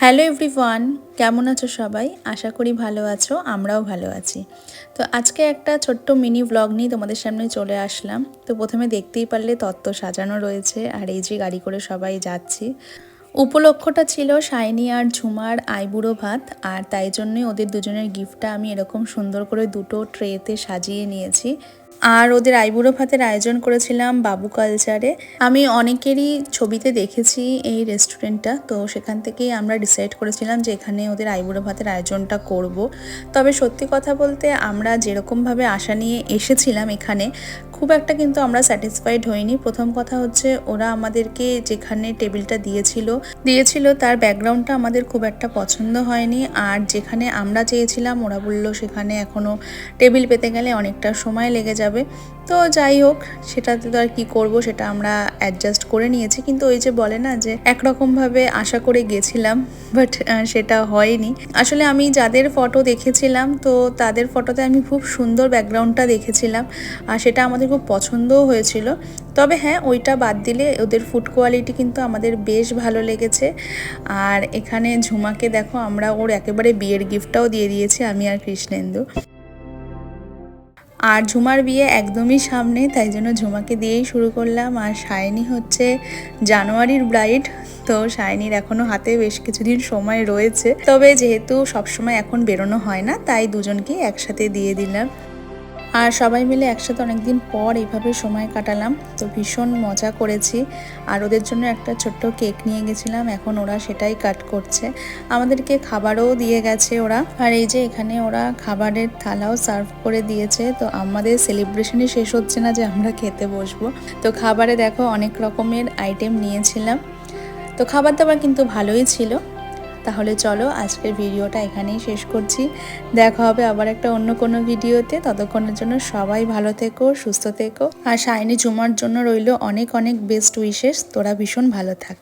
Hello everyone, কেমন আছো সবাই? আশা করি ভালো আছো, আমরাও ভালো আছি। তো আজকে একটা ছোট্ট মিনি ব্লগ নিয়ে তোমাদের সামনে চলে আসলাম। তো প্রথমে দেখতেই পারলে তত্ত্ব সাজানো রয়েছে, আর এই যে গাড়ি করে সবাই যাচ্ছি। উপলক্ষটা ছিল শাইনি আর ঝুমার আইবুড়ো ভাত, আর তাই জন্যই ওদের দুজনের গিফটটা আমি এরকম সুন্দর করে দুটো ট্রেতে সাজিয়ে নিয়েছি। আর ওদের আইবুড়ো ভাতের আয়োজন করেছিলাম বাবু কালচারে। আমি অনেকেরই ছবিতে দেখেছি এই রেস্টুরেন্টটা, তো সেখান থেকেই আমরা ডিসাইড করেছিলাম যে এখানে ওদের আইবুড়ো ভাতের আয়োজনটা করব। তবে সত্যি কথা বলতে আমরা যেরকমভাবে আশা নিয়ে এসেছিলাম এখানে, খুব একটা কিন্তু আমরা স্যাটিসফাইড হইনি। প্রথম কথা হচ্ছে ওরা আমাদেরকে যেখানে টেবিলটা দিয়েছিল তার ব্যাকগ্রাউন্ডটা আমাদের খুব একটা পছন্দ হয়নি। আর যেখানে আমরা চেয়েছিলাম ওরা বললো সেখানে এখনও টেবিল পেতে গেলে অনেকটা সময় লেগে যাবে। তো যাই হোক, সেটাতে তো আর কি করব, সেটা আমরা অ্যাডজাস্ট করে নিয়েছি। কিন্তু ওই যে বলে না যে একরকমভাবে আশা করে গেছিলাম, বাট সেটা হয়নি। আসলে আমি যাদের ফটো দেখেছিলাম, তো তাদের ফটোতে আমি খুব সুন্দর ব্যাকগ্রাউন্ডটা দেখেছিলাম, আর সেটা আমাদের খুব পছন্দও হয়েছিল। তবে হ্যাঁ, ওইটা বাদ দিলে ওদের ফুড কোয়ালিটি কিন্তু আমাদের বেশ ভালো লেগেছে। আর এখানে ঝুমাকে দেখো, আমরা ওর একেবারে বিয়ের গিফটটাও দিয়ে দিয়েছি, আমি আর কৃষ্ণেন্দু। আর ঝুমার বিয়ে একদমই সামনে, তাই জন্য ঝুমাকে দিয়েই শুরু করলাম। আর শাইনি হচ্ছে জানুয়ারির ব্রাইড, তো শাইনির এখনও হাতে বেশ কিছুদিন সময় রয়েছে। তবে যেহেতু সবসময় এখন বেরোনো হয় না, তাই দুজনকেই একসাথে দিয়ে দিলাম। আর সবাই মিলে একসাথে অনেকদিন পর এইভাবে সময় কাটালাম, তো ভীষণ মজা করেছি। আর ওদের জন্য একটা ছোট্ট কেক নিয়ে গেছিলাম, এখন ওরা সেটাই কাট করছে। আমাদেরকে খাবারও দিয়ে গেছে ওরা। আর এই যে এখানে ওরা খাবারের থালাও সার্ভ করে দিয়েছে। তো আমাদের সেলিব্রেশনই শেষ হচ্ছে না যে আমরা খেতে বসবো। তো খাবারে দেখো অনেক রকমের আইটেম নিয়েছিলাম, তো খাবার দাবার কিন্তু ভালোই ছিল। তাহলে চলো আজকের ভিডিওটা এখানেই শেষ করছি। দেখা হবে আবার একটা অন্য কোনো ভিডিওতে। ততক্ষণের জন্য সবাই ভালো থেকো, সুস্থ থেকো। আর শাইনি ঝুমার জন্য রইল অনেক অনেক বেস্ট উইশেস। তোরা ভীষণ ভালো থাক।